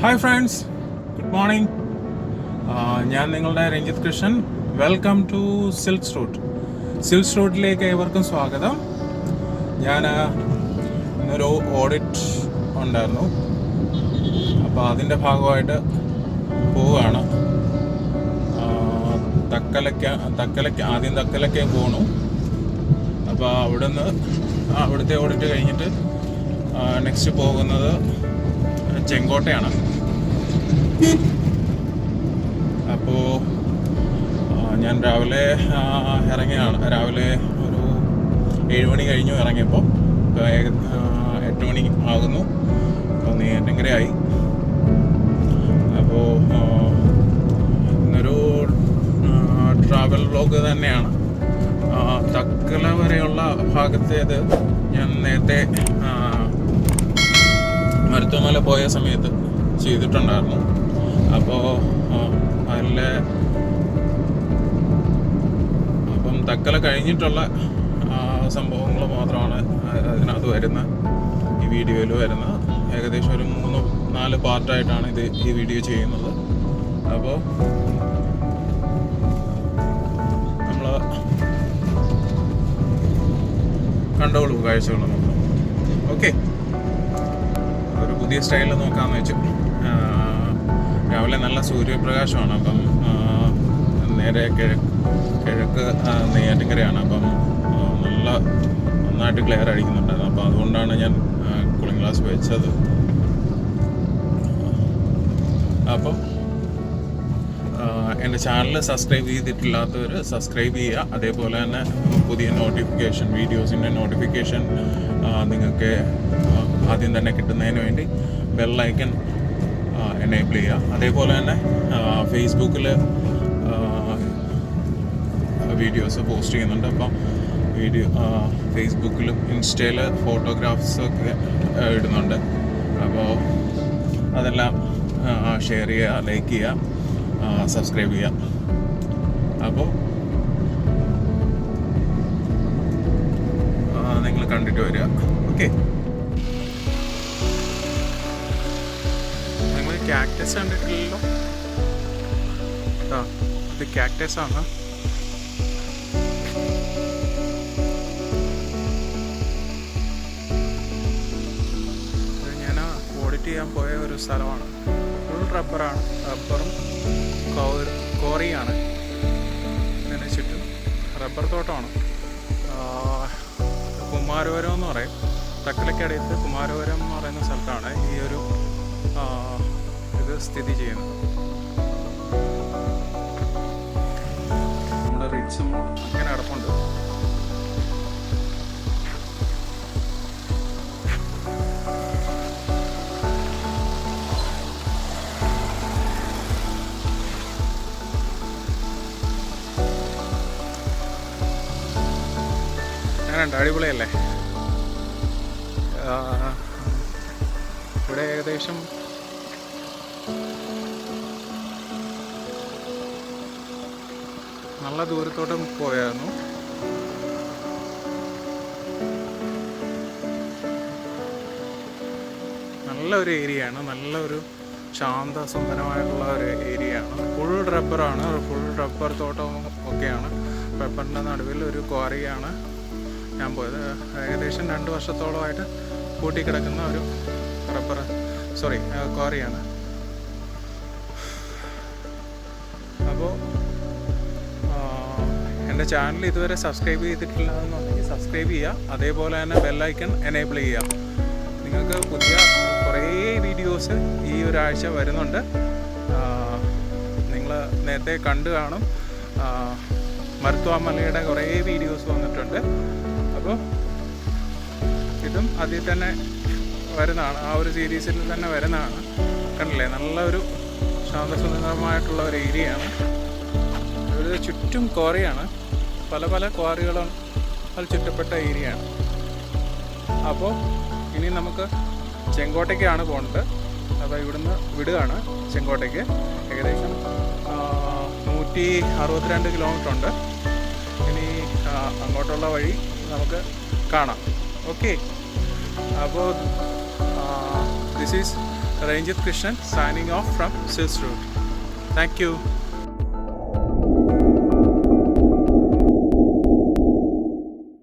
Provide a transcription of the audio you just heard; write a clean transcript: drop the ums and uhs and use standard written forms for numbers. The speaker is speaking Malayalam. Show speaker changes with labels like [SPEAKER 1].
[SPEAKER 1] Hi friends, good morning. ഞാൻ നിങ്ങളുടെ Ranjith Krishnan. Welcome to silks റൂട്ടിലേക്ക് ഏവർക്കും സ്വാഗതം. ഞാൻ ഇന്നൊരു ഓഡിറ്റ് ഉണ്ടായിരുന്നു, അപ്പോൾ അതിൻ്റെ ഭാഗമായിട്ട് പോവുകയാണ്. ആദ്യം തക്കലയ്ക്ക് പോകണു. അപ്പോൾ അവിടുത്തെ ഓഡിറ്റ് കഴിഞ്ഞിട്ട് നെക്സ്റ്റ് പോകുന്നത് ചെങ്കോട്ടയാണ്. അപ്പോൾ ഞാൻ രാവിലെ രാവിലെ ഒരു 7 മണി കഴിഞ്ഞു ഇറങ്ങിയപ്പോൾ. 8 മണി ആകുന്നു. അപ്പോൾ നെയ്യാറ്റിൻകരയായി. അപ്പോൾ ഇന്നൊരു ട്രാവൽ വ്ലോഗ് തന്നെയാണ്. തക്കല വരെയുള്ള ഭാഗത്തേത് ഞാൻ നേരത്തെ മരുത്തുമല പോയ സമയത്ത് ചെയ്തിട്ടുണ്ടായിരുന്നു. അപ്പോൾ തക്കല കഴിഞ്ഞിട്ടുള്ള സംഭവങ്ങൾ മാത്രമാണ് അതിനകത്ത് വരുന്ന ഈ വീഡിയോയിൽ വരുന്നത്. ഏകദേശം ഒരു 3-4 പാർട്ടായിട്ടാണ് ഈ വീഡിയോ ചെയ്യുന്നത്. അപ്പോൾ നമ്മൾ കണ്ടോളൂ കാഴ്ചകൾ നമുക്ക്. ഓക്കെ, ഒരു പുതിയ സ്റ്റൈലിൽ നോക്കാമെന്ന് വെച്ചു. രാവിലെ നല്ല സൂര്യപ്രകാശമാണ്. അപ്പം നേരെ കിഴക്ക് നെയ്യാറ്റിൻകരയാണ്. അപ്പം നന്നായിട്ട് ക്ലിയർ അടിക്കുന്നുണ്ടായിരുന്നു. അപ്പം അതുകൊണ്ടാണ് ഞാൻ കൂളിംഗ് ഗ്ലാസ് വെച്ചത്. അപ്പം എൻ്റെ ചാനൽ സബ്സ്ക്രൈബ് ചെയ്തിട്ടില്ലാത്തവർ സബ്സ്ക്രൈബ് ചെയ്യുക. അതേപോലെ തന്നെ പുതിയ വീഡിയോസിൻ്റെ നോട്ടിഫിക്കേഷൻ നിങ്ങൾക്ക് ആദ്യം തന്നെ കിട്ടുന്നതിന് വേണ്ടി ബെൽ ഐക്കൺ എനേബിൾ ചെയ്യുക. അതേപോലെ തന്നെ ഫേസ്ബുക്കിൽ വീഡിയോസ് പോസ്റ്റ് ചെയ്യുന്നുണ്ട്. അപ്പം ഫേസ്ബുക്കിലും ഇൻസ്റ്റയിൽ ഫോട്ടോഗ്രാഫ്സൊക്കെ ഇടുന്നുണ്ട്. അപ്പോൾ അതെല്ലാം ഷെയർ ചെയ്യുക, ലൈക്ക് ചെയ്യുക, സബ്സ്ക്രൈബ് ചെയ്യുക. അപ്പോൾ നിങ്ങൾ കണ്ടിട്ട് വരിക. ഓക്കെ, നിങ്ങൾ കാക്ടസ് കണ്ടിട്ടില്ലല്ലോ? ഇത് കാക്ടസ് ആണ്. ഞാൻ ഓഡിറ്റ് ചെയ്യാൻ പോയ ഒരു സ്ഥലമാണ്. ഫുൾ റബ്ബറും കോറിയാണ്. ഇതിന് ചുറ്റും റബ്ബർ തോട്ടമാണ്. കുമാരപുരം എന്ന് പറയും. തക്കലയ്ക്കടുത്ത് കുമാരപുരം എന്ന് പറയുന്ന സ്ഥലത്താണ് ഇത് സ്ഥിതി ചെയ്യുന്നത്. നമ്മുടെ റിച്ച് അങ്ങനെ കിടപ്പുണ്ട്. അടിപൊളിയല്ലേ? ഇവിടെ ഏകദേശം നല്ല ദൂരത്തോട്ടും പോയായിരുന്നു. നല്ലൊരു ഏരിയയാണ്. നല്ലൊരു ശാന്തസുന്ദരമായിട്ടുള്ള ഒരു ഏരിയയാണ്. ഫുൾ റബ്ബറാണ്. ഫുൾ റബ്ബർ തോട്ടം ഒക്കെയാണ്. റബ്ബറിൻ്റെ നടുവിൽ ഒരു ക്വാറിയാണ് ഞാൻ പോയത്. ഏകദേശം 2 വർഷത്തോളമായിട്ട് കൂട്ടിക്കിടക്കുന്ന ഒരു ക്വാറിയാണ്. അപ്പോൾ എൻ്റെ ചാനൽ ഇതുവരെ സബ്സ്ക്രൈബ് ചെയ്തിട്ടില്ല എന്നുണ്ടെങ്കിൽ സബ്സ്ക്രൈബ് ചെയ്യുക. അതേപോലെ തന്നെ ബെല്ലൈക്കൺ എനേബിൾ ചെയ്യുക. നിങ്ങൾക്ക് പുതിയ കുറേ വീഡിയോസ് ഈ ഒരാഴ്ച വരുന്നുണ്ട്. നിങ്ങൾ നേരത്തെ കണ്ടു കാണും. മരുത്തുമലയുടെ കുറേ വീഡിയോസ് വന്നിട്ടുണ്ട്. അപ്പോൾ ഇതും അതിൽ തന്നെ വരുന്നതാണ്. ആ ഒരു സീരീസിൽ തന്നെ വരുന്നതാണ്. കണ്ടില്ലേ, നല്ലൊരു ശാന്തസുന്ദരമായിട്ടുള്ള ഒരു ഏരിയയാണ്. ഒരു ചുറ്റും ക്വാറിയാണ്. പല ക്വാറികളും ചുറ്റപ്പെട്ട ഏരിയയാണ്. അപ്പോൾ ഇനി നമുക്ക് ചെങ്കോട്ടയ്ക്കാണ് പോകേണ്ടത്. അപ്പോൾ ഇവിടുന്ന് വിടുകയാണ് ചെങ്കോട്ടയ്ക്ക്. ഏകദേശം 162 കിലോമീറ്റർ ഉണ്ട്. ഇനി അങ്ങോട്ടുള്ള വഴി നമുക്ക് കാണാം. ഓക്കെ, അപ്പോൾ this is
[SPEAKER 2] Ranjit Krishnan signing off from Sills Road. Thank you.